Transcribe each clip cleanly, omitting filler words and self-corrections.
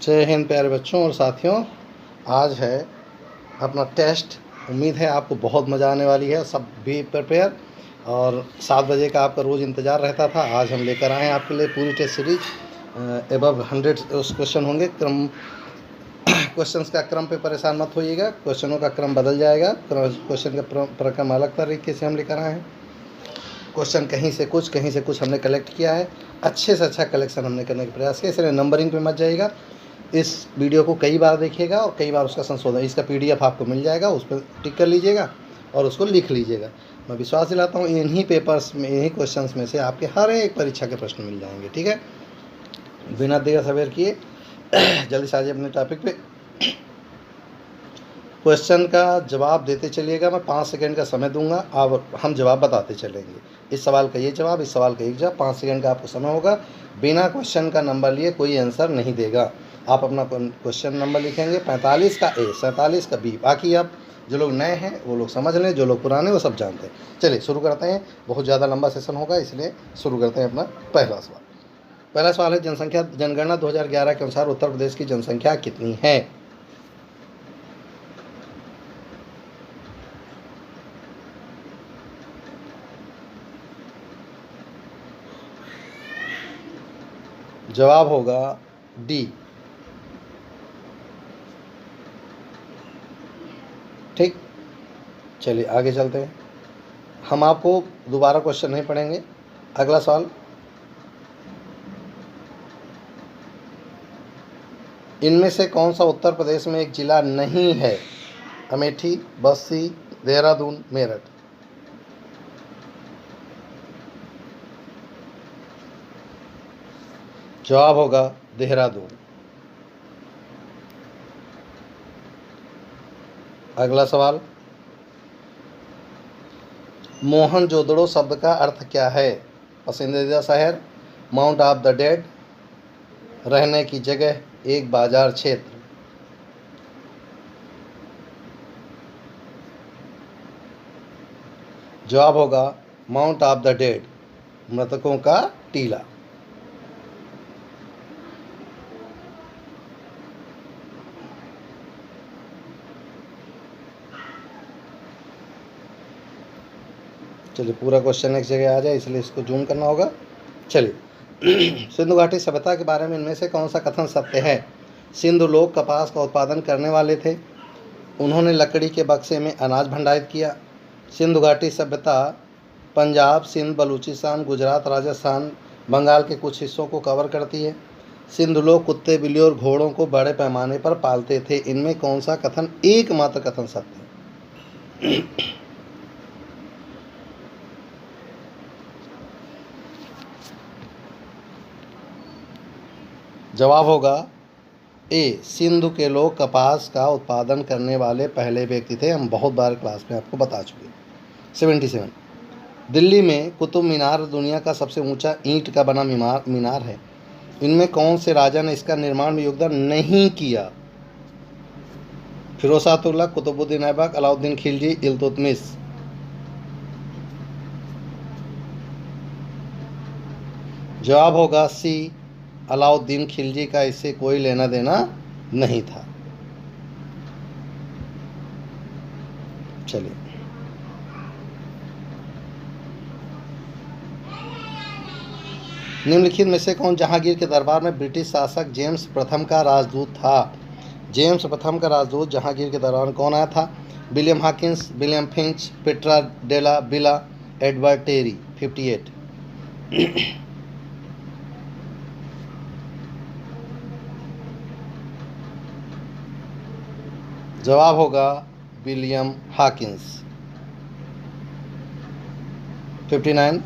जय हिंद प्यारे बच्चों और साथियों। आज है अपना टेस्ट। उम्मीद है आपको बहुत मज़ा आने वाली है। सब भी प्रिपेयर। और 7 बजे का आपका रोज़ इंतज़ार रहता था। आज हम लेकर आए हैं आपके लिए पूरी टेस्ट सीरीज। एबव 100 उस क्वेश्चन होंगे। क्वेश्चंस का क्रम पे परेशान मत होइएगा। क्वेश्चनों का क्रम बदल जाएगा। क्वेश्चन का प्रक्रम अलग तरीके से हम लेकर आए हैं। क्वेश्चन कहीं से कुछ हमने कलेक्ट किया है। अच्छे से अच्छा कलेक्शन हमने करने का प्रयास किया। इसलिए नंबरिंग पे मत जाइएगा। इस वीडियो को कई बार देखिएगा और कई बार उसका संशोधन, इसका PDF आपको मिल जाएगा, उस पर टिक कर लीजिएगा और उसको लिख लीजिएगा। मैं विश्वास दिलाता हूँ इन्हीं पेपर्स में, इन्हीं क्वेश्चंस में से आपके हर एक परीक्षा के प्रश्न मिल जाएंगे। ठीक है, बिना देर सवेर किए जल्दी से आइए अपने टॉपिक पे। क्वेश्चन का जवाब देते चलिएगा। मैं 5 सेकंड का समय दूंगा, अब हम जवाब बताते चलेंगे। इस सवाल का ये जवाब, इस सवाल का एक जवाब। 5 सेकंड का आपको समय होगा। बिना क्वेश्चन का नंबर लिए कोई आंसर नहीं देगा। आप अपना क्वेश्चन नंबर लिखेंगे 45 का A, 47 का B। बाकी आप जो लोग नए हैं वो लोग समझ लें, जो लोग पुराने वो सब जानते हैं। चलिए शुरू करते हैं। बहुत ज़्यादा लंबा सेशन होगा, इसलिए शुरू करते हैं अपना पहला सवाल। पहला सवाल है, जनगणना 2011 के अनुसार उत्तर प्रदेश की जनसंख्या कितनी है? जवाब होगा D। ठीक, चलिए आगे चलते हैं। हम आपको दोबारा क्वेश्चन नहीं पढ़ेंगे। अगला सवाल, इनमें से कौन सा उत्तर प्रदेश में एक जिला नहीं है? अमेठी, बस्ती, देहरादून, मेरठ। जवाब होगा देहरादून। अगला सवाल, मोहनजोदड़ो शब्द का अर्थ क्या है? पसंदीदा शहर, माउंट ऑफ द डेड, रहने की जगह, एक बाजार क्षेत्र। जवाब होगा माउंट ऑफ द डेड, मृतकों का टीला। चलिए पूरा क्वेश्चन एक जगह आ जाए, इसलिए इसको जूम करना होगा। चलिए सिंधु घाटी सभ्यता के बारे में इनमें से कौन सा कथन सत्य है? सिंधु लोग कपास का उत्पादन करने वाले थे। उन्होंने लकड़ी के बक्से में अनाज भंडारित किया। सिंधु घाटी सभ्यता पंजाब, सिंध, बलूचिस्तान, गुजरात, राजस्थान, बंगाल के कुछ हिस्सों को कवर करती है। सिंधु लोग कुत्ते, बिल्ली और घोड़ों को बड़े पैमाने पर पालते थे। इनमें कौन सा कथन एकमात्र कथन सत्य है? जवाब होगा A, सिंधु के लोग कपास का उत्पादन करने वाले पहले व्यक्ति थे। हम बहुत बार क्लास में आपको बता चुके। 77, दिल्ली में कुतुब मीनार दुनिया का सबसे ऊंचा ईंट का बना मीनार है। इनमें कौन से राजा ने इसका निर्माण में योगदान नहीं किया? फिरोज शाह तुगलक, कुतुबुद्दीन ऐबक, अलाउद्दीन खिलजी, इल्तुतमिश। जवाब होगा C, अलाउद्दीन खिलजी का इससे कोई लेना देना नहीं था। चलिए निम्नलिखित में से कौन जहांगीर के दरबार में ब्रिटिश शासक जेम्स प्रथम का राजदूत था? जेम्स प्रथम का राजदूत जहांगीर के दरबार में कौन आया था? William Hawkins, William Finch, Pietro Della Valle, Edward Terry. 58। जवाब होगा विलियम हॉकिंस। 59,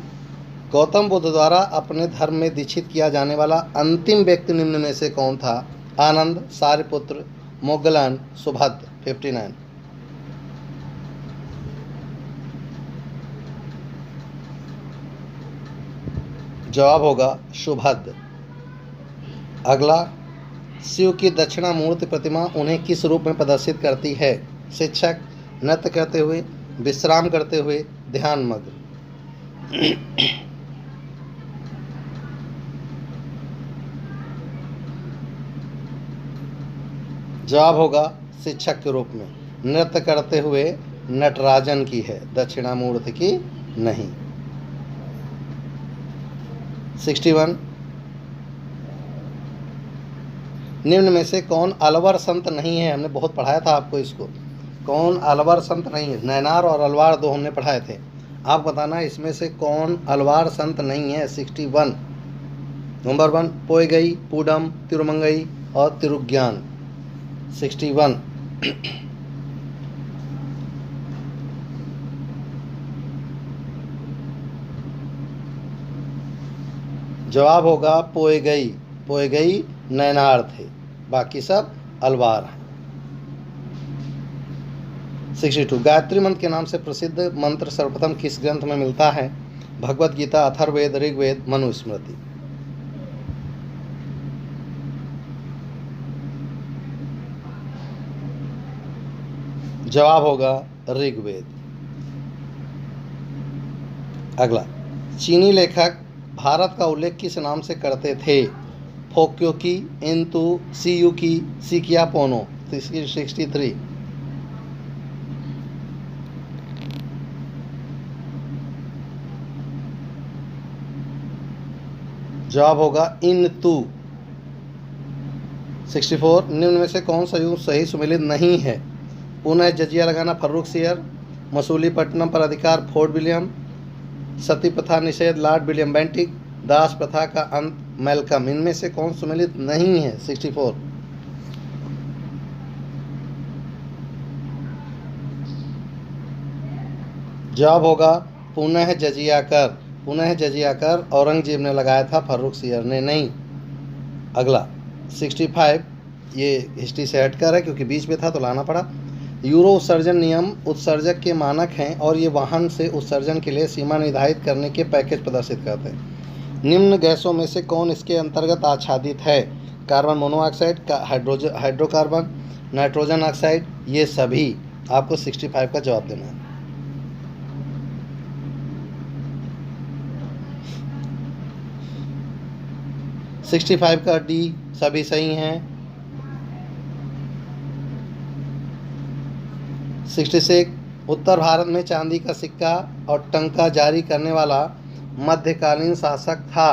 गौतम बुद्ध द्वारा अपने धर्म में दीक्षित किया जाने वाला अंतिम व्यक्ति निम्न में से कौन था? आनंद, सारिपुत्र, मोगलान, सुभद्र। 59। जवाब होगा सुभद्र। अगला, शिव की दक्षिणामूर्ति प्रतिमा उन्हें किस रूप में प्रदर्शित करती है? शिक्षक, नृत्य करते हुए, विश्राम करते हुए, ध्यानमग्न। जवाब होगा शिक्षक के रूप में। नृत्य करते हुए नटराजन की है, दक्षिणामूर्ति की नहीं। 61 निम्न में से कौन अलवर संत नहीं है? हमने बहुत पढ़ाया था आपको इसको। कौन अलवर संत नहीं है? नैनार और अलवार दो हमने पढ़ाए थे। आप बताना इसमें से कौन अलवार संत नहीं है। 61 नंबर 1 पोयगई, पूडम, तिरुमंगई और तिरुज्ञान। 61 जवाब होगा पोयगई। पोयगई नैनार थे, बाकी सब अलवार हैं। 62 गायत्री मंत्र के नाम से प्रसिद्ध मंत्र सर्वप्रथम किस ग्रंथ में मिलता है? भगवत गीता, अथर्ववेद, ऋग्वेद, मनुस्मृति। जवाब होगा ऋग्वेद। अगला, चीनी लेखक भारत का उल्लेख किस नाम से करते थे? फोक्योकी, इंतु, सीयुकी, सिकियापोनो। 63 जवाब होगा इंतु। 64 निम्न में से कौन सा युग सही सुमेलित नहीं है? पुनः जजिया लगाना फर्रुखसियर, मसूलीपट्टनम पर अधिकार फोर्ट विलियम, सती प्रथा निषेध लॉर्ड विलियम बेंटिक, दास प्रथा का अंत मैल्कम। इनमें से कौन सुमेलित नहीं है? 64 जवाब होगा पुनः जजिया कर। पुनः जजिया कर औरंगजेब ने लगाया था, फर्रुखसियर ने नहीं। अगला 65 ये हिस्ट्री से हटकर है क्योंकि बीच में था तो लाना पड़ा। यूरो उत्सर्जन नियम उत्सर्जक के मानक हैं और ये वाहन से उत्सर्जन के लिए सीमा निर्धारित करने के पैकेज प्रदर्शित करते हैं। निम्न गैसों में से कौन इसके अंतर्गत आच्छादित है? Carbon monoxide, hydrocarbon, nitrogen oxide. ये सभी आपको 65 का जवाब देना है। 65 का डी सभी सही हैं। 66 उत्तर भारत में चांदी का सिक्का और टंका जारी करने वाला मध्यकालीन शासक था।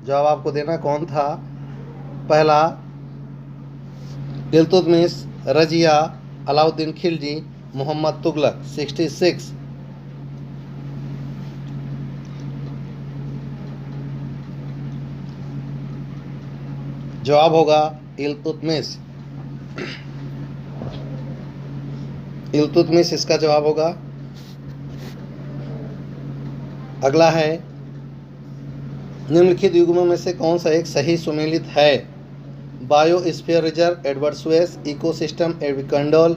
जवाब आपको देना कौन था? पहला इल्तुतमिश, रजिया, अलाउद्दीन खिलजी, मोहम्मद तुगलक। 66 जवाब होगा इल्तुतमिश। इल्तुतमिश इसका जवाब होगा। अगला है निम्नलिखित युग्मों में से कौन सा एक सही सुमेलित है? Biosphere reserve Edward Suess, ecosystem Edwin Candolle,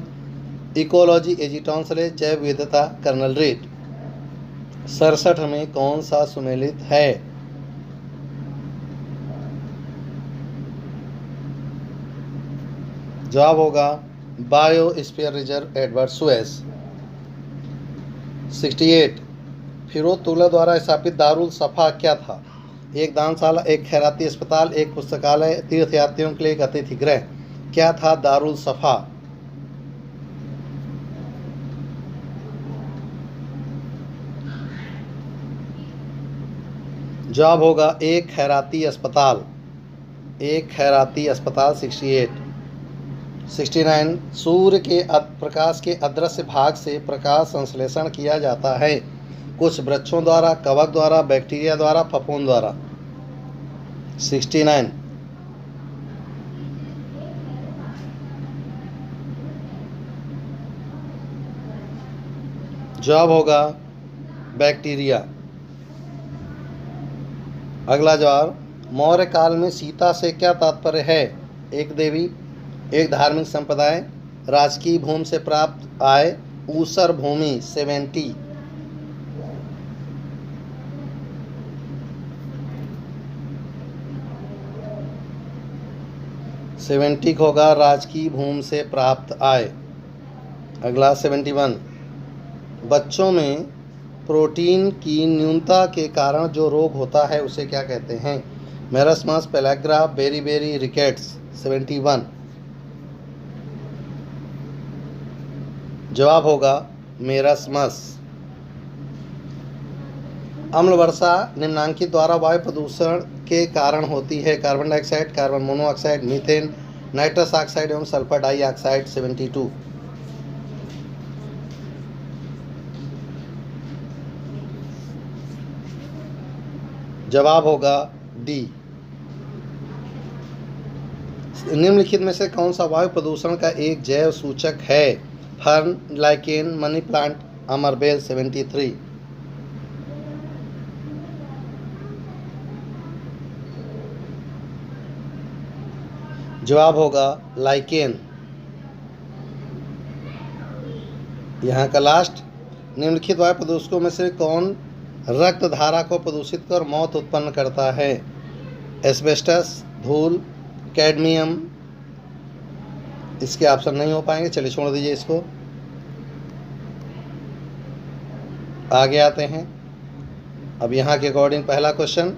ecology A G Tansley, जैव विविधता कर्नल रीड। 67 में कौन सा सुमेलित है? जवाब होगा biosphere reserve Edward Suess. 68 Firoz Tughlaq द्वारा स्थापित दारुल सफ़ा क्या था? एक दानशाला, एक खैराती अस्पताल, एक पुस्तकालय, तीर्थयात्रियों के लिए एक अतिथि गृह। क्या था दारुल सफ़ा? जवाब होगा एक खैराती अस्पताल। एक खैराती अस्पताल। 68 69 सूर्य के प्रकाश के अदृश्य भाग से प्रकाश संश्लेषण किया जाता है, कुछ वृक्षों द्वारा, कवक द्वारा, बैक्टीरिया द्वारा, फफूंद द्वारा। 69 जवाब होगा बैक्टीरिया। अगला जवाब मौर्य काल में सीता से क्या तात्पर्य है? एक देवी, एक धार्मिक संप्रदाय, राजकीय भूमि से प्राप्त आय, ऊसर भूमि। 70 70 होगा राजकीय भूमि से प्राप्त आय। अगला 71 बच्चों में प्रोटीन की न्यूनता के कारण जो रोग होता है उसे क्या कहते हैं? मेरस्मस, पेलैग्रा, बेरी बेरी, रिकेट्स। 71 जवाब होगा मेरस्मस। अम्ल वर्षा निम्नांकित द्वारा वायु प्रदूषण के कारण होती है। Carbon dioxide, carbon monoxide, methane, nitrous oxide एवं सल्फर डाइऑक्साइड। 72। जवाब होगा डी। निम्नलिखित में से कौन सा वायु प्रदूषण का एक जैव सूचक है? फर्न, लाइकेन, मनी प्लांट, अमरबेल। 73। जवाब होगा लाइकेन। यहाँ का लास्ट, निम्नलिखित वायु प्रदूषकों में से कौन रक्त धारा को प्रदूषित कर मौत उत्पन्न करता है? एस्बेस्टस, धूल, कैडमियम। इसके ऑप्शन नहीं हो पाएंगे, चलिए छोड़ दीजिए इसको। आगे आते हैं। अब यहाँ के अकॉर्डिंग पहला क्वेश्चन।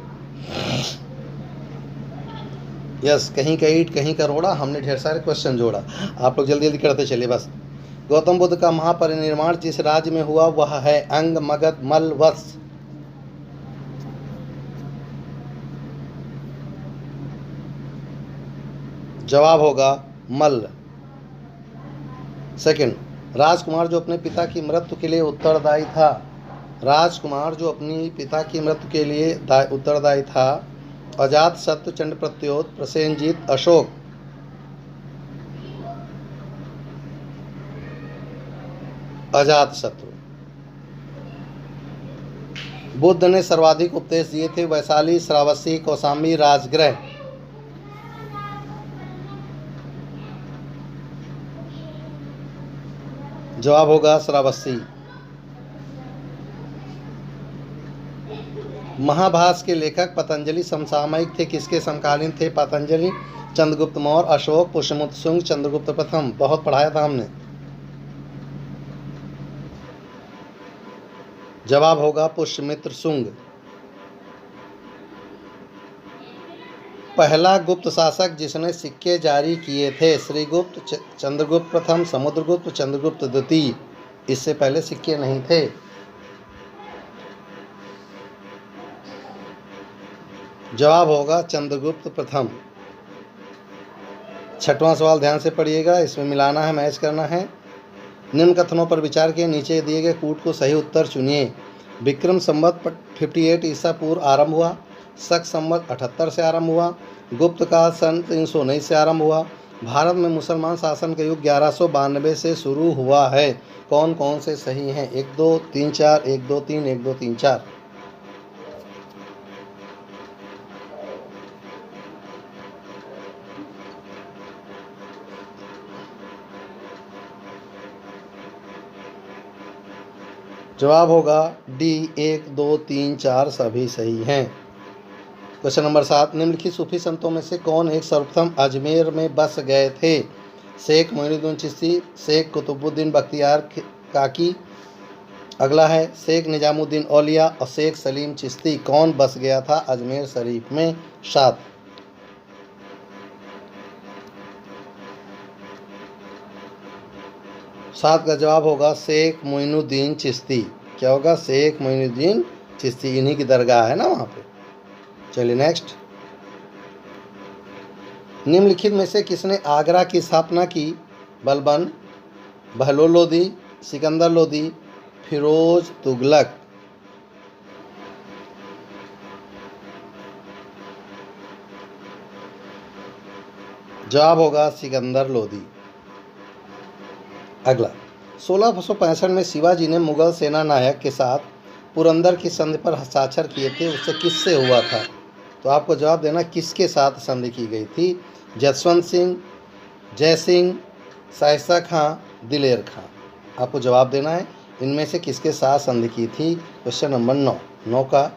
यस, कहीं का ईंट कहीं का रोड़ा, हमने ढेर सारे क्वेश्चन जोड़ा। आप लोग जल्दी जल्दी करते चलिए बस। गौतम बुद्ध का महापरिनिर्वाण जिस राज्य में हुआ वह है? अंग, मगध, मल्ल, वत्स। जवाब होगा मल्ल। सेकंड, राजकुमार जो अपने पिता की मृत्यु के लिए उत्तरदायी था। राजकुमार जो अपनी पिता की मृत्यु के लिए उत्तरदायी था। अजात शत्रु, चंड प्रत्योत, प्रसेनजीत, अशोक। अजात शत्रु। बुद्ध ने सर्वाधिक उपदेश दिए थे? वैशाली, श्रावस्ती, कौशाम्बी, राजगृह। जवाब होगा श्रावस्ती। महाभाष्य के लेखक पतंजलि समसामयिक थे? किसके समकालीन थे? पतंजलि, चंद्रगुप्त मौर्य, अशोक, पुष्यमित्र शुंग, चंद्रगुप्त प्रथम। बहुत पढ़ाया था हमने। जवाब होगा पुष्यमित्र शुंग। पहला गुप्त शासक जिसने सिक्के जारी किए थे? श्रीगुप्त, चंद्रगुप्त प्रथम, समुद्रगुप्त, चंद्रगुप्त द्वितीय। इससे पहले सिक्के नहीं थे। जवाब होगा चंद्रगुप्त प्रथम। छठवां सवाल ध्यान से पढ़िएगा, इसमें मिलाना है, मैच करना है। निम्न कथनों पर विचार किए, नीचे दिए गए कूट को सही उत्तर चुनिए। विक्रम संवत 58 ईसा पूर्व आरंभ हुआ। शक संवत 78 से आरंभ हुआ। गुप्त काल सन 319 से आरंभ हुआ। भारत में मुसलमान शासन का युग 1192 से शुरू हुआ है। कौन कौन से सही हैं? 1 2 3 4, 1 2 3, 1 2 3 4। जवाब होगा डी। 1 2 3 4 सभी सही हैं। क्वेश्चन नंबर 7, निम्नलिखित सूफी संतों में से कौन एक सर्वप्रथम अजमेर में बस गए थे? शेख मोइनुद्दीन चिश्ती, शेख कुतुबुद्दीन बख्तियार काकी। अगला है शेख निजामुद्दीन औलिया और शेख सलीम चिश्ती। कौन बस गया था अजमेर शरीफ में? 7। सात का जवाब होगा शेख मोइनुद्दीन चिश्ती। क्या होगा? शेख मोइनुद्दीन चिश्ती, इन्हीं की दरगाह है ना वहाँ पे। चलिए नेक्स्ट। निम्नलिखित में से किसने आगरा की स्थापना की? बलबन, बहलोल लोदी, सिकंदर लोदी, फिरोज तुगलक। जवाब होगा सिकंदर लोदी। अगला, 1665 में शिवाजी ने मुगल सेना नायक के साथ पुरंदर की संधि पर हस्ताक्षर किए थे, उससे किससे हुआ था? तो आपको जवाब देना किसके साथ संधि की गई थी। जसवंत सिंह, जय सिंह, शाइस्ता खां, दिलेर खां। आपको जवाब देना है इनमें से किसके साथ संधि की थी। क्वेश्चन नंबर 9 का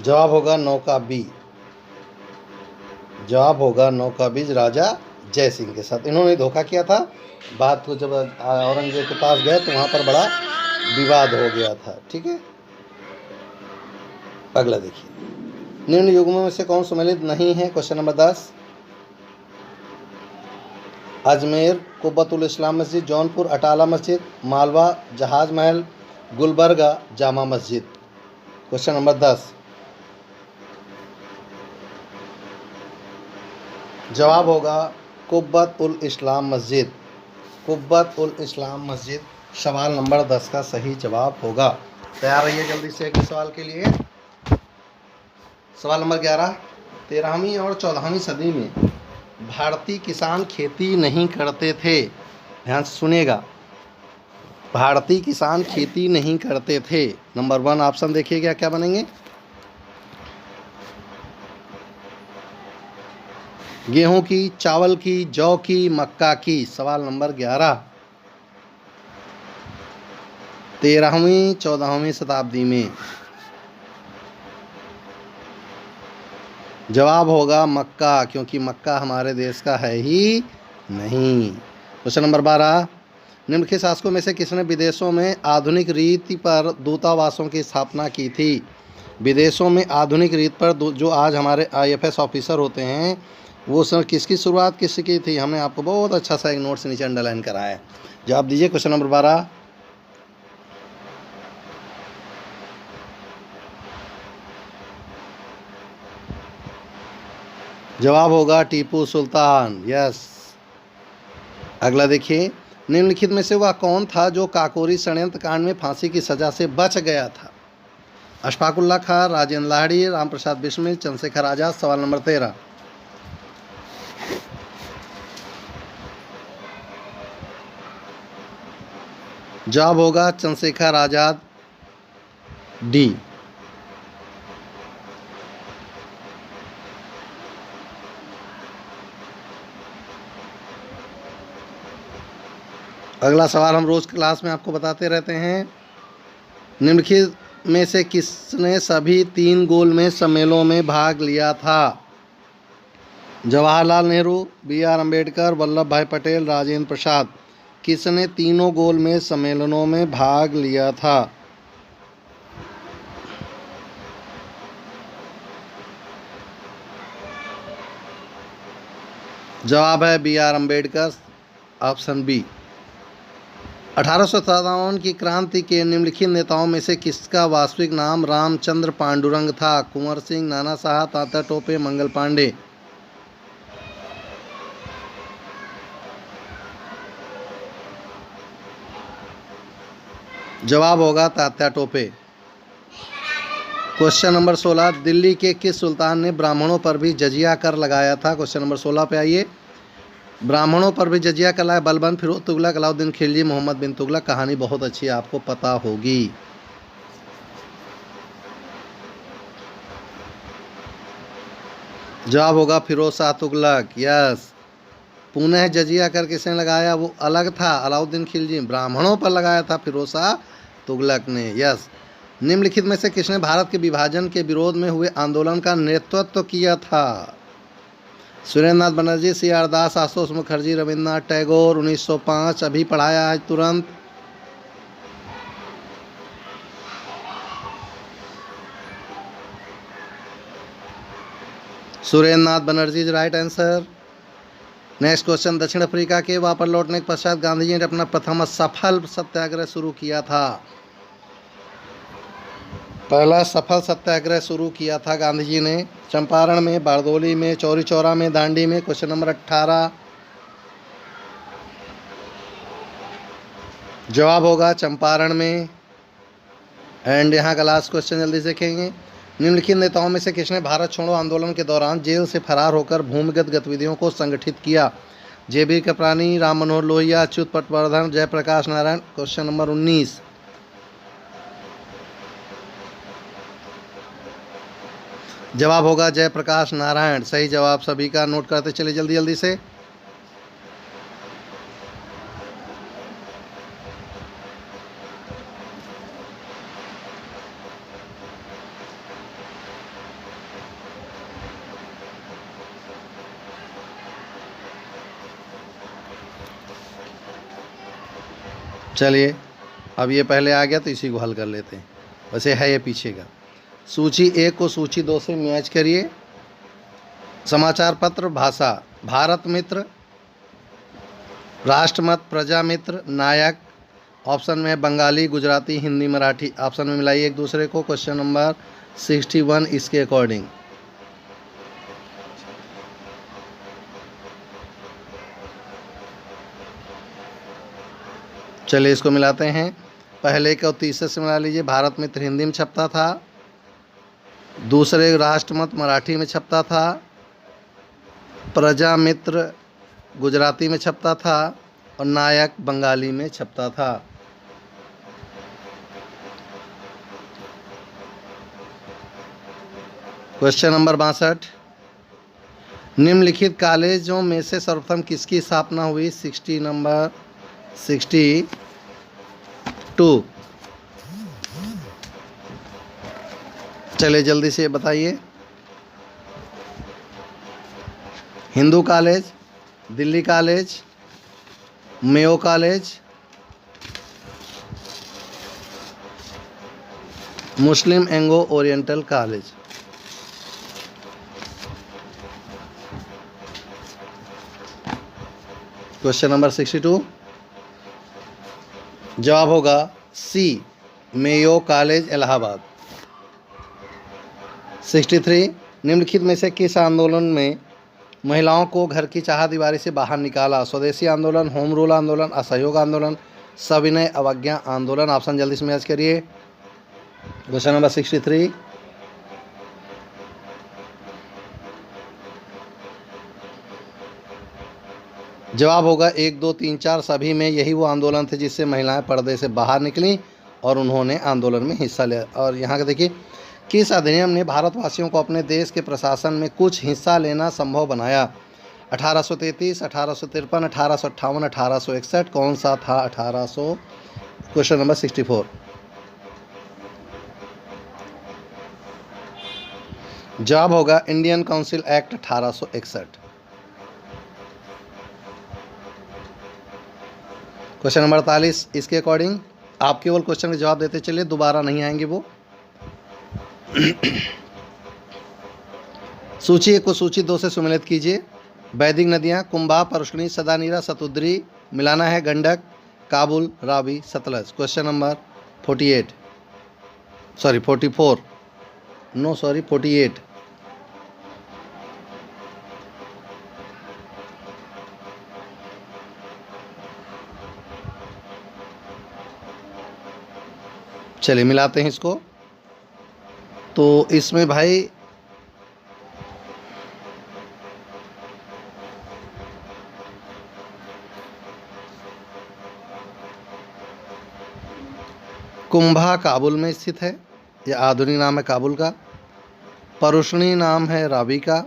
जवाब होगा 9 का बी। जवाब होगा 9 का बीज राजा जय सिंह के साथ। इन्होंने धोखा किया था। बात को जब औरंगजेब के पास गए तो वहाँ पर बड़ा विवाद हो गया था। ठीक है, अगला देखिए, निम्न युग्मों में से कौन सम्मिलित नहीं है। क्वेश्चन नंबर 10, अजमेर कुब्बतुल इस्लाम मस्जिद, जौनपुर अटाला मस्जिद, मालवा जहाज महल, गुलबर्गा जामा मस्जिद। क्वेश्चन नंबर 10, जवाब होगा कुब्बत उल इस्लाम मस्जिद। कुब्बत उल इस्लाम मस्जिद सवाल नंबर 10 का सही जवाब होगा। तैयार रहिए जल्दी से अगले सवाल के लिए। सवाल नंबर 11, 13वीं और 14वीं सदी में भारतीय किसान खेती नहीं करते थे। ध्यान से सुनिएगा, भारतीय किसान खेती नहीं करते थे। नंबर 1 ऑप्शन देखिएगा क्या बनेंगे। गेहूं की, चावल की, जौ की, मक्का की। सवाल नंबर 11, 13वीं 14वीं शताब्दी में जवाब होगा मक्का, क्योंकि मक्का हमारे देश का है ही नहीं। क्वेश्चन नंबर 12, निम्नलिखित शासकों में से किसने विदेशों में आधुनिक रीति पर दूतावासों की स्थापना की थी। विदेशों में आधुनिक रीत पर जो आज हमारे IFS ऑफिसर होते हैं, वो सर किसकी शुरुआत किसकी की थी। हमने आपको बहुत अच्छा सा एक नोट से नीचे अंडरलाइन करा है। जवाब दीजिए क्वेश्चन नंबर 12। जवाब होगा टीपू सुल्तान। यस। अगला देखिए, निम्नलिखित में से वह कौन था जो काकोरी षड्यंत्र कांड में फांसी की सजा से बच गया था। अशफाकुल्ला खां, राजेंद्र लाहिड़ी, राम प्रसाद बिस्मिल, चंद्रशेखर आजाद। सवाल नंबर 13, जवाब होगा चंद्रशेखर आजाद, डी। अगला सवाल हम रोज क्लास में आपको बताते रहते हैं। निम्नलिखित में से किसने सभी 3 गोलमेज सम्मेलनों में भाग लिया था। जवाहरलाल नेहरू, BR अम्बेडकर, वल्लभ भाई पटेल, राजेंद्र प्रसाद। किसने तीनों गोलमेज सम्मेलनों में भाग लिया था। जवाब है BR अम्बेडकर, ऑप्शन बी। 1857 की क्रांति के निम्नलिखित नेताओं में से किसका वास्तविक नाम रामचंद्र पांडुरंग था। कुंवर सिंह, नाना साहब, तात्या टोपे, मंगल पांडे। जवाब होगा तात्या टोपे। क्वेश्चन नंबर 16, दिल्ली के किस सुल्तान ने ब्राह्मणों पर भी जजिया कर लगाया था। क्वेश्चन नंबर 16 पे आइए। ब्राह्मणों पर भी जजिया कर लगाया, बलबन, फिरोज तुगलक, अलाउद्दीन खिलजी, मोहम्मद बिन तुगलक। कहानी बहुत अच्छी आपको पता होगी। जवाब होगा फिरोज शाह तुगलक। यस। पुनः जजिया कर किसने लगाया, वो अलग था, अलाउद्दीन खिलजी। ब्राह्मणों पर लगाया था फिरोज शाह तुगलक ने। यस। निम्नलिखित में से किसने भारत के विभाजन के विरोध में हुए आंदोलन का नेतृत्व किया था। सुरेंद्रनाथ बनर्जी, CR दास, आशुतोष मुखर्जी, रविन्द्रनाथ टैगोर। 1905 अभी पढ़ाया है तुरंत। Surendranath Banerjee is right answer. Next question, दक्षिण अफ्रीका के वापस लौटने के पश्चात गांधी जी ने अपना प्रथम सफल सत्याग्रह शुरू किया था। पहला सफल सत्याग्रह शुरू किया था गांधी जी ने चंपारण में, बारदोली में, चौरी चौरा में, दांडी में। क्वेश्चन नंबर 18, जवाब होगा चंपारण में। एंड यहाँ का लास्ट क्वेश्चन जल्दी से देखेंगे। निम्नलिखित नेताओं में से किसने भारत छोड़ो आंदोलन के दौरान जेल से फरार होकर भूमिगत गतिविधियों को संगठित किया। JB Kripalani, Ram Manohar Lohia, Achyut Patwardhan, Jayaprakash Narayan. Question number 19, जवाब होगा जयप्रकाश नारायण। सही जवाब सभी का नोट करते चले जल्दी जल्दी से। चलिए, अब ये पहले आ गया तो इसी को हल कर लेते हैं। वैसे है ये पीछे का। सूची 1 को सूची 2 से मैच करिए। समाचार पत्र भाषा, भारत मित्र, राष्ट्रमत, प्रजामित्र, नायक। ऑप्शन में बंगाली, गुजराती, हिंदी, मराठी। ऑप्शन में मिलाइए एक दूसरे को। क्वेश्चन नंबर 61 इसके अकॉर्डिंग। चलिए इसको मिलाते हैं। पहले को तीसरे से मिला लीजिए। भारत मित्र हिंदी में छपता था, दूसरे राष्ट्रमत मराठी में छपता था, प्रजामित्र गुजराती में छपता था और नायक बंगाली में छपता था। क्वेश्चन नंबर 62, निम्नलिखित कॉलेजों में से सर्वप्रथम किसकी स्थापना हुई? 60 नंबर 62। चलिए जल्दी से बताइए। Hindu college, Delhi college, Mayo college, Muslim Anglo Oriental college. Question number 62, जवाब होगा सी, मेयो कॉलेज इलाहाबाद। 63, निम्नलिखित में से किस आंदोलन में महिलाओं को घर की चारदीवारी से बाहर निकाला? स्वदेशी आंदोलन, होम रूल आंदोलन, असहयोग आंदोलन, सविनय अवज्ञा आंदोलन। ऑप्शन जल्दी से मैच करिए। क्वेश्चन नंबर 63, जवाब होगा 1, 2, 3, 4 सभी में। यही वो आंदोलन थे जिससे महिलाएं पर्दे से बाहर निकली और उन्होंने आंदोलन में हिस्सा लिया। और यहाँ का देखिए, किस अधिनियम ने भारतवासियों को अपने देश के प्रशासन में कुछ हिस्सा लेना संभव बनाया? 1833, 1853, 1858, 1861। कौन सा था 1800? क्वेश्चन नंबर 64, जवाब होगा Indian council act 1861। Question number 48 इसके अकॉर्डिंग। आप केवल क्वेश्चन के जवाब देते चलिए, दोबारा नहीं आएंगे वो। सूची 1 को सूची 2 से सम्मिलित कीजिए। वैदिक नदियाँ कुंभा, परशुनी, सदानीरा, सतुद्री। मिलाना है Gandak, Kabul, Ravi, Sutlej. Question number 48, sorry 44, no sorry 48। चलिए मिलाते हैं इसको। तो इसमें भाई कुंभा काबुल में स्थित है, यह आधुनिक नाम है काबुल का। परुष्णी नाम है रावी का,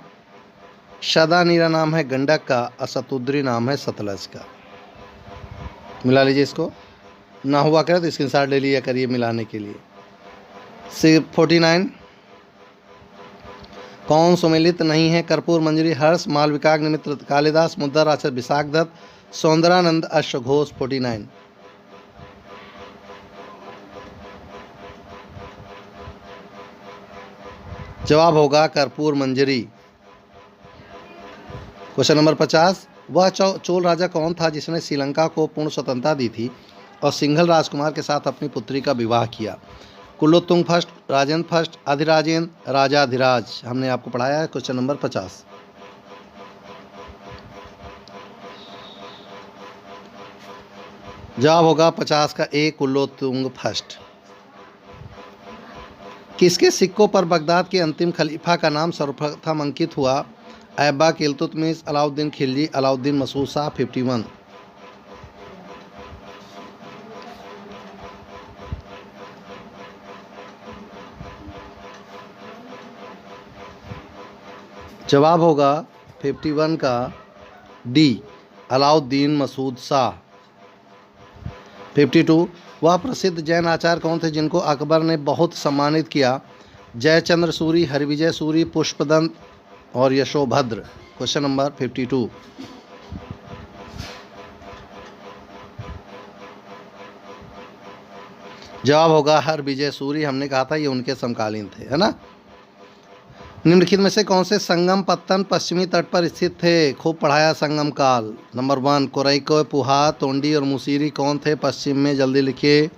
शदानीरा नाम है गंडक का, असतुद्री नाम है सतलज का। मिला लीजिए इसको। ना हुआ करे तो स्क्रीनशॉट ले लिया करिए मिलाने के लिए। 49, कौन सुमेलित नहीं है? कर्पूर मंजरी, हर्ष, मालविकाग्निमित्र, कालिदास, मुद्रा राक्षस, विशाखदत्त, सौंदरानंद, अश्वघोष। 49, जवाब होगा कर्पूर मंजरी। क्वेश्चन नंबर 50, वह चोल राजा कौन था जिसने श्रीलंका को पूर्ण स्वतंत्रता दी थी और सिंघल राजकुमार के साथ अपनी पुत्री का विवाह किया? Kulottunga first, Rajendra first, Adhirajendra, Rajadhiraja. हमने आपको पढ़ाया है। क्वेश्चन नंबर 50, जवाब होगा 50 का ए, कुलोत्तुंग फर्स्ट। किसके सिक्कों पर बगदाद के अंतिम खलीफा का नाम सर्वप्रथम अंकित हुआ? ऐबक, इल्तुतमिश, अलाउद्दीन खिलजी, अलाउद्दीन मसूद शाह। 51, जवाब होगा 51 का डी, अलाउद्दीन मसूद शाह। 52, वह प्रसिद्ध जैन आचार्य कौन थे जिनको अकबर ने बहुत सम्मानित किया? जयचंद्र सूरी, हरिविजय सूरी, पुष्पदंत और यशोभद्र। क्वेश्चन नंबर 52, जवाब होगा हरविजय सूरी। हमने कहा था ये उनके समकालीन थे, है ना। निम्नलिखित में से कौन से संगम पत्तन पश्चिमी तट पर स्थित थे? खूब पढ़ाया संगम काल। नंबर 1 कोरैको, पुहा, तोंडी और मुसीरी कौन थे पश्चिम में? जल्दी लिखिए।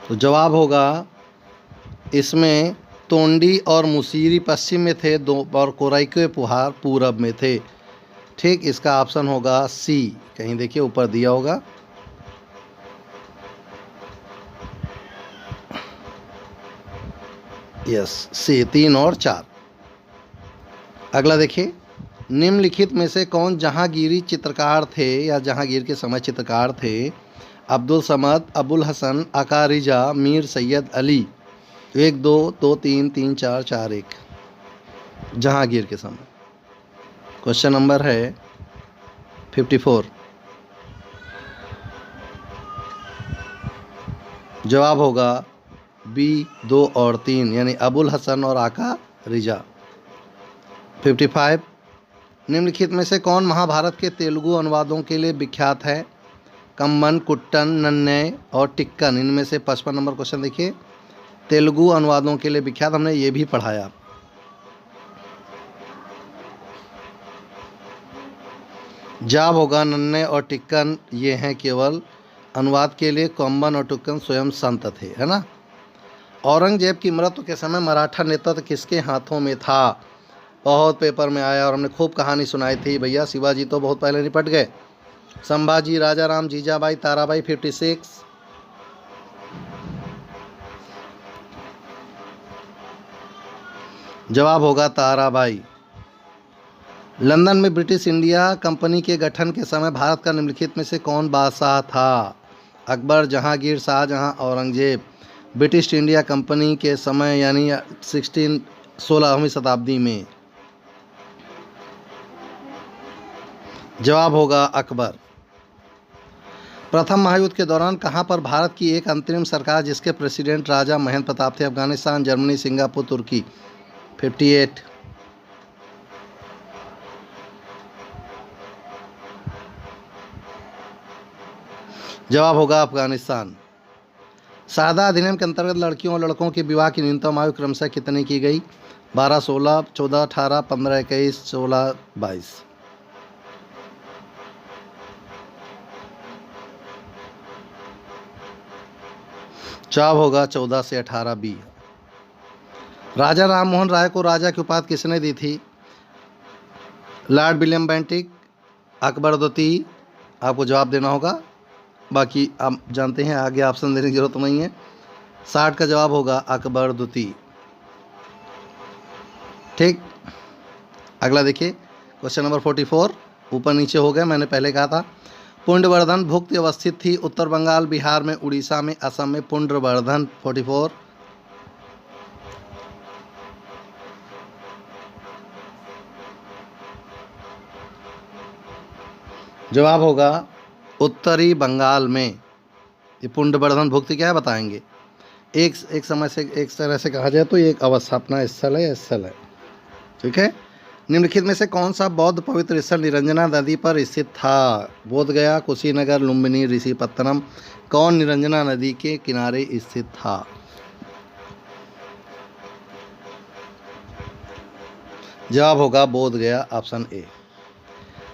तो जवाब होगा इसमें तोंडी और मुसीरी पश्चिम में थे दो, और कोरैको पुहार पूरब में थे। ठीक, इसका ऑप्शन होगा सी। कहीं देखिए ऊपर दिया होगा। यस, सी 3 और 4। अगला देखिए, निम्नलिखित में से कौन जहांगीरी चित्रकार थे या जहांगीर के समय चित्रकार थे? अब्दुल समद, अबुल हसन, आका रिजा, मीर सैयद अली। 1 2 2 3 3 4 4 1। जहांगीर के समय। क्वेश्चन नंबर है 54। जवाब होगा बी 2 और 3, यानी अबुल हसन और आका रिजा। 55। निम्नलिखित में से कौन महाभारत के तेलुगु अनुवादों के लिए विख्यात है? कम्मन, कुट्टन, नन्नय और टिक्कन। इनमें से 55 नंबर क्वेश्चन देखिए, तेलुगु अनुवादों के लिए विख्यात, हमने ये भी पढ़ाया। जवाब होगा नन्नय और टिक्कन, ये हैं केवल अनुवाद के लिए। कम्बन और टिक्कन स्वयं संत थे, है ना। औरंगजेब की मृत्यु के समय मराठा नेतृत्व किसके हाथों में था? बहुत पेपर में आया और हमने खूब कहानी सुनाई थी भैया। शिवाजी तो बहुत पहले निपट गए। संभाजी, राजाराम, जीजाबाई, ताराबाई। 56। जवाब होगा ताराबाई। लंदन में ब्रिटिश इंडिया कंपनी के गठन के समय भारत का निम्नलिखित में से कौन बादशाह था? Akbar, Jahangir, Shah Jahan, Aurangzeb. British India company के समय यानी 16वीं शताब्दी में। जवाब होगा अकबर। प्रथम महायुद्ध के दौरान कहां पर भारत की एक अंतरिम सरकार जिसके प्रेसिडेंट राजा महेंद्र प्रताप थे? अफगानिस्तान, जर्मनी, सिंगापुर, तुर्की। 58। जवाब होगा अफगानिस्तान। सादा अधिनियम के अंतर्गत लड़कियों और लड़कों के विवाह की न्यूनतम आयु क्रमशः कितनी की गई? 12, 16, 14, 18, 15, 21, 16, 22। जवाब होगा 14 से 18 बी। राजा राममोहन राय को राजा की उपाधि किसने दी थी? लॉर्ड विलियम बेंटिक, अकबर द्वितीय। आपको जवाब देना होगा, बाकी आप जानते हैं, आगे ऑप्शन देने की जरूरत नहीं है। 60 का जवाब होगा अकबर द्वितीय। ठीक, अगला देखिए, क्वेश्चन नंबर 44। ऊपर नीचे हो गए, मैंने पहले कहा था। पुंडवर्धन भुक्त अवस्थित थी उत्तर बंगाल, बिहार में, उड़ीसा में, असम में। पुंडवर्धन। 44। जवाब होगा उत्तरी बंगाल में। ये पुंडवर्धन भुक्ति क्या है बताएंगे। एक समय से एक तरह से कहा जाए तो ये एक अवस्थापना स्थल है। ठीक है। निम्नलिखित में से कौन सा बौद्ध पवित्र स्थल निरंजना नदी पर स्थित था? बोध गया, कुशीनगर, लुम्बिनी, ऋषिपत्तनम। कौन निरंजना नदी के किनारे स्थित था? जवाब होगा बोध गया, ऑप्शन ए।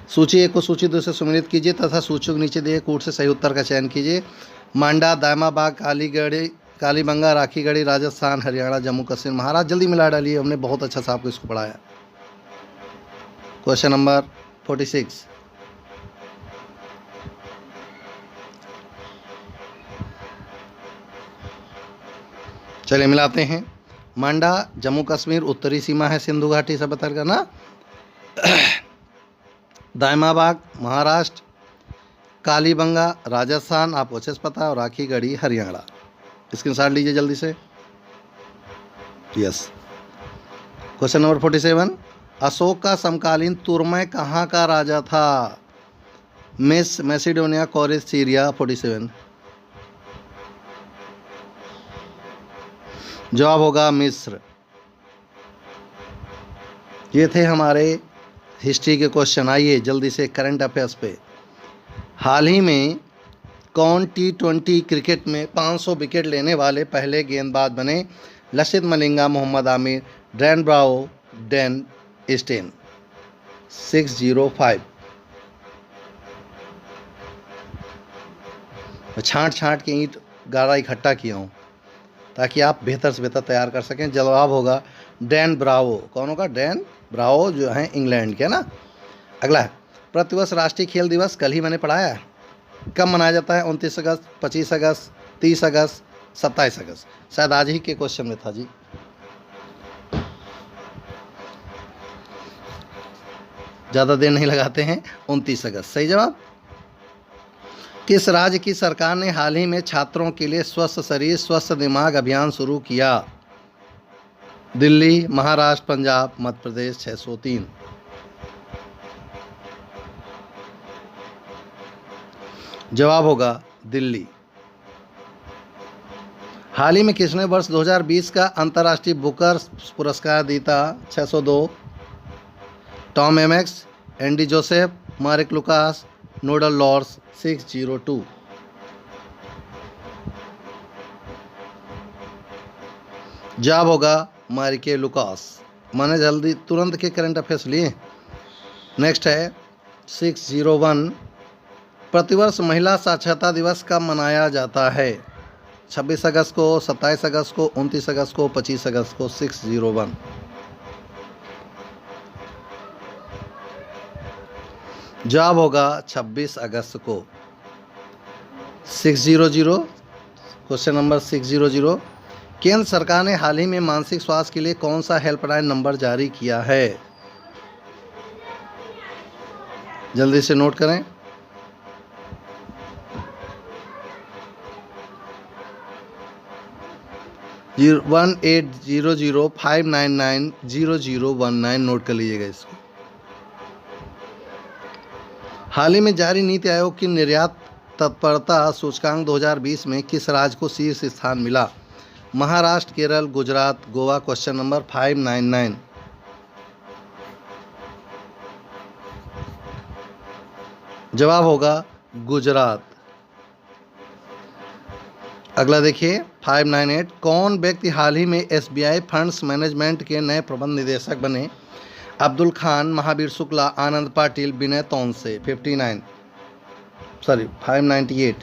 सूची 1 को सूची 2 से सम्मिलित कीजिए तथा सूची के नीचे दिए कूट से सही उत्तर का चयन कीजिए। मांडा, दायमाबाग, कालीबंगा, राखीगढ़ी, राजस्थान, हरियाणा, जम्मू कश्मीर, महाराष्ट्र। जल्दी मिला डालिए, हमने बहुत अच्छा सा आपको इसको पढ़ाया। Question number 46। चलिए मिलाते हैं। मांडा जम्मू कश्मीर, उत्तरी सीमा है सिंधु घाटी सभ्यता का ना। दायमाबाग महाराष्ट्र, कालीबंगा राजस्थान, आपको अच्छे से पता है, और राखीगढ़ी हरियाणा। स्क्रीनशॉट लीजिए जल्दी से। यस। Question number 47। अशोक का समकालीन तुर्मै कहाँ का राजा था? मैसिडोनिया, कोरिस, सीरिया। 47। जवाब होगा मिस्र। ये थे हमारे हिस्ट्री के क्वेश्चन। आइए जल्दी से करंट अफेयर्स पे। हाल ही में कौन T20 क्रिकेट में 500 विकेट लेने वाले पहले गेंदबाज बने? Lasith Malinga, Mohammad Amir, Dan Bravo, Dan Steyn. 605। छांट छांट के ईंट गारा इकट्ठा किया हूँ ताकि आप बेहतर से बेहतर तैयार कर सकें। जवाब होगा डैन ब्रावो। कौन होगा? डैन ब्रावो, जो हैं इंग्लैंड के ना। अगला है प्रतिवर्ष राष्ट्रीय खेल दिवस, कल ही मैंने पढ़ाया है, कब मनाया जाता है? 29 अगस्त, 25 अगस्त, 30 अगस्त, 27 अगस्त। शायद आज ही के क्वेश्चन में था जी। ज़्यादा देर नहीं लगाते हैं, 29 अगस्त सही जवाब। किस राज्य की सरकार ने हाल ही में छात्रों के लिए स्वस्थ शरीर स्वस्थ दिमाग अभियान शुरू किया? दिल्ली, महाराष्ट्र, पंजाब, मध्य प्रदेश। 603। जवाब होगा दिल्ली। हाल ही में किसने वर्ष 2020 का अंतर्राष्ट्रीय बुकर पुरस्कार जीता? 602। Tom Amex, Andy Joseph, mark Lucas, nodal Lars. 602। जवाब होगा मार्के लुकास। मैंने जल्दी तुरंत के करंट अफेयर्स लिए। नेक्स्ट है 601। प्रतिवर्ष महिला साक्षरता दिवस कब मनाया जाता है? 26 अगस्त को, 27 अगस्त को, 29 अगस्त को, 25 अगस्त को। 601। जवाब होगा 26 अगस्त को। 600। Question number 600। केंद्र सरकार ने हाल ही में मानसिक स्वास्थ्य के लिए कौन सा हेल्पलाइन नंबर जारी किया है? जल्दी से नोट करें। जीरो 1800-599-0019 नोट कर लीजिएगा इसको। हाल ही में जारी नीति आयोग की निर्यात तत्परता सूचकांक 2020 में किस राज्य को शीर्ष स्थान मिला? महाराष्ट्र, केरल, गुजरात, गोवा। Question number 599। जवाब होगा गुजरात। अगला देखिए 598। कौन व्यक्ति हाल ही में SBI फंड्स मैनेजमेंट के नए प्रबंध निदेशक बने? अब्दुल खान, महावीर शुक्ला, आनंद पाटिल, विनय तोनसे। 598।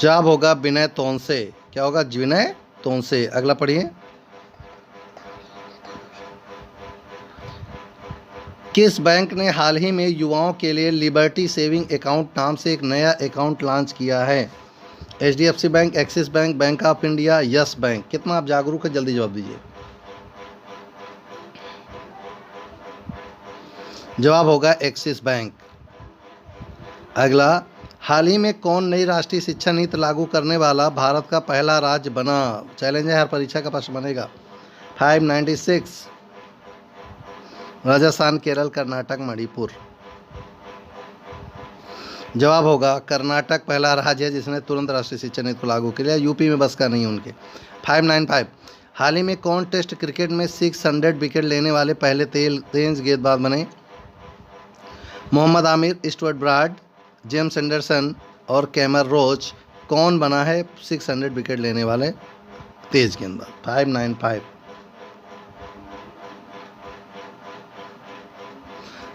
जवाब होगा विनय तोनसे। क्या होगा? विनय तोनसे। अगला पढ़िए। किस बैंक ने हाल ही में युवाओं के लिए लिबर्टी सेविंग अकाउंट नाम से एक नया अकाउंट लॉन्च किया है? HDFC bank, axis bank, bank of India, yes bank. कितना आप जागरूक है? जल्दी जवाब दीजिए। जवाब होगा एक्सिस बैंक। अगला, हाल ही में कौन नई राष्ट्रीय शिक्षा नीति लागू करने वाला भारत का पहला राज्य बना? चैलेंज है, हर परीक्षा का प्रश्न बनेगा। 596। राजस्थान, केरल, कर्नाटक, मणिपुर। जवाब होगा कर्नाटक पहला राज्य है जिसने तुरंत राष्ट्रीय शिक्षा नीति को लागू किया। यूपी में बस का नहीं उनके। 595। हाल ही में कौन टेस्ट क्रिकेट में 600 विकेट लेने वाले पहले तेज गेंदबाज बने? Mohammad Amir, Stuart Broad, James Anderson और कैमर रोच। कौन बना है 600 विकेट लेने वाले तेज गेंदबाज? 595।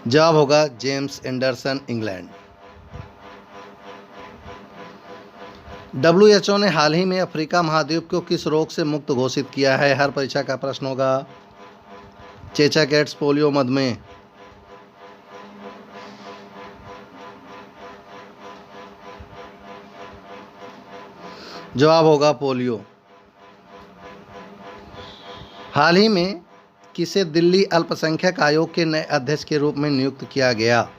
जवाब होगा जेम्स एंडरसन, इंग्लैंड। WHO ने हाल ही में अफ्रीका महाद्वीप को किस रोग से मुक्त घोषित किया है? हर परीक्षा का प्रश्न होगा। चेचक, एड्स, पोलियो, मधुमेह। जवाब होगा पोलियो। हाल ही में किसे दिल्ली अल्पसंख्यक आयोग के नए अध्यक्ष के रूप में नियुक्त किया गया?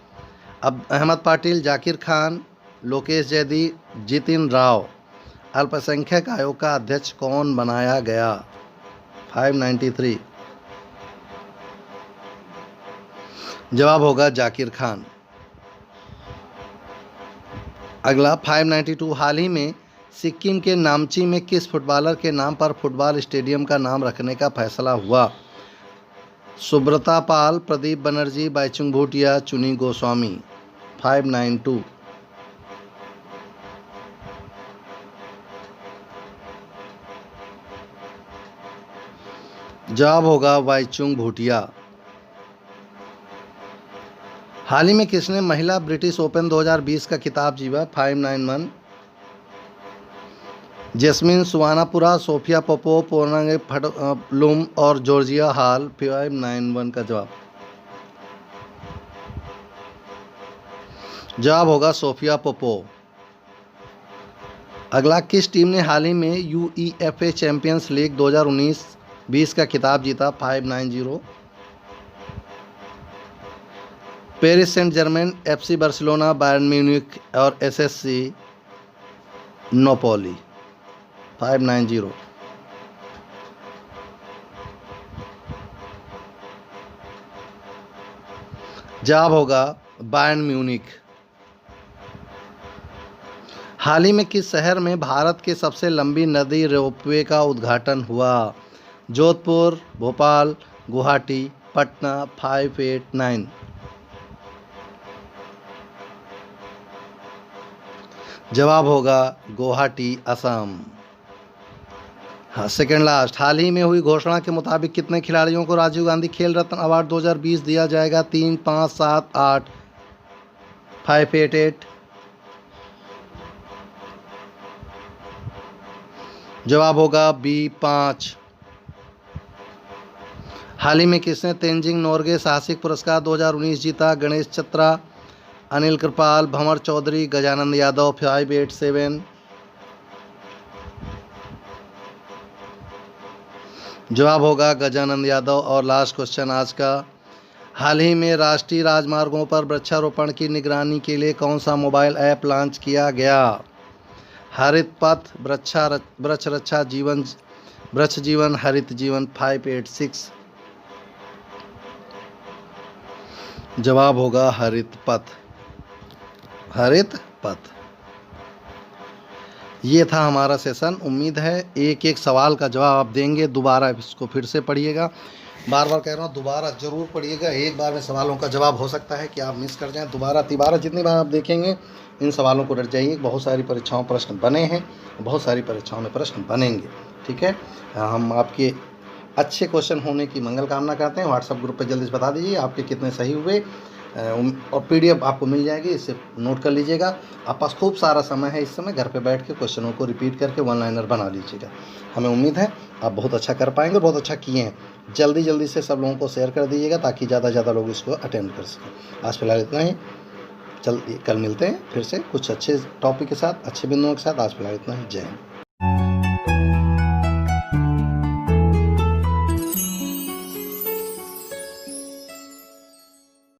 अब अहमद पाटिल, जाकिर खान, लोकेश जैदी, जितिन राव। अल्पसंख्यक आयोग का अध्यक्ष कौन बनाया गया? 593। जवाब होगा जाकिर खान। अगला 592। हाल ही में सिक्किम के नामची में किस फुटबॉलर के नाम पर फुटबॉल स्टेडियम का नाम रखने का फैसला हुआ? सुब्रता पाल, प्रदीप बनर्जी, बाईचुंग भूटिया, चुनी गोस्वामी। 592। जवाब होगा बाईचुंग भूटिया। हाल ही में किसने महिला ब्रिटिश ओपन 2020 का खिताब जीता? 591। जैस्मिन सुवानापुरा, सोफिया पोपो, पोर्नांगे ब्लूम और जॉर्जिया हॉल। 591 का जवाब होगा सोफिया पोपो। अगला, किस टीम ने हाल ही में UEFA चैंपियंस लीग 2019-20 का खिताब जीता? 590। Paris Saint Germain, FC Barcelona, Bayern Munich और SSC नोपोली। 590। जवाब होगा बायर्न म्यूनिख। हाल ही में किस शहर में भारत की सबसे लंबी नदी रोपवे का उद्घाटन हुआ? जोधपुर, भोपाल, गुवाहाटी, पटना। 589। जवाब होगा गुवाहाटी, असम। हाँ, सेकेंड लास्ट, हाल ही में हुई घोषणा के मुताबिक कितने खिलाड़ियों को राजीव गांधी खेल रत्न अवार्ड 2020 दिया जाएगा? 3, 5, 7, 8। 588। जवाब होगा B, 5। हाल ही में किसने तेंजिंग नोरगे साहसिक पुरस्कार 2019 जीता? गणेश चत्रा, अनिल कृपाल, भंवर चौधरी, गजानंद यादव। 587। जवाब होगा गजानंद यादव। और लास्ट क्वेश्चन आज का, हाल ही में राष्ट्रीय राजमार्गों पर वृक्षारोपण की निगरानी के लिए कौन सा मोबाइल ऐप लॉन्च किया गया? हरित पथ, वृक्ष रक्षा जीवन, वृक्ष जीवन, हरित जीवन। 586। जवाब होगा हरित पथ। हरित पथ। ये था हमारा सेशन। उम्मीद है एक एक सवाल का जवाब आप देंगे। दोबारा इसको फिर से पढ़िएगा, बार बार कह रहा हूँ, दोबारा ज़रूर पढ़िएगा। एक बार में सवालों का जवाब हो सकता है कि आप मिस कर जाएं। दोबारा तिबारा जितनी बार आप देखेंगे इन सवालों को रट जाइए। बहुत सारी परीक्षाओं प्रश्न बने हैं, बहुत सारी परीक्षाओं में प्रश्न बनेंगे। ठीक है, हम आपके अच्छे क्वेश्चन होने की मंगल कामना करते हैं। व्हाट्सएप ग्रुप पर जल्दी से बता दीजिए आपके कितने सही हुए, और PDF आपको मिल जाएगी, इसे नोट कर लीजिएगा। आप पास खूब सारा समय है इस समय, घर पे बैठ के क्वेश्चनों को रिपीट करके वन लाइनर बना लीजिएगा। हमें उम्मीद है आप बहुत अच्छा कर पाएंगे, बहुत अच्छा किए हैं। जल्दी जल्दी से सब लोगों को शेयर कर दीजिएगा ताकि ज़्यादा से ज़्यादा लोग इसको अटेंड कर सकें। आज फिलहाल इतना ही, कल मिलते हैं फिर से कुछ अच्छे टॉपिक के साथ, अच्छे बिंदुओं के साथ। आज फिलहाल इतना ही। जय हिंद।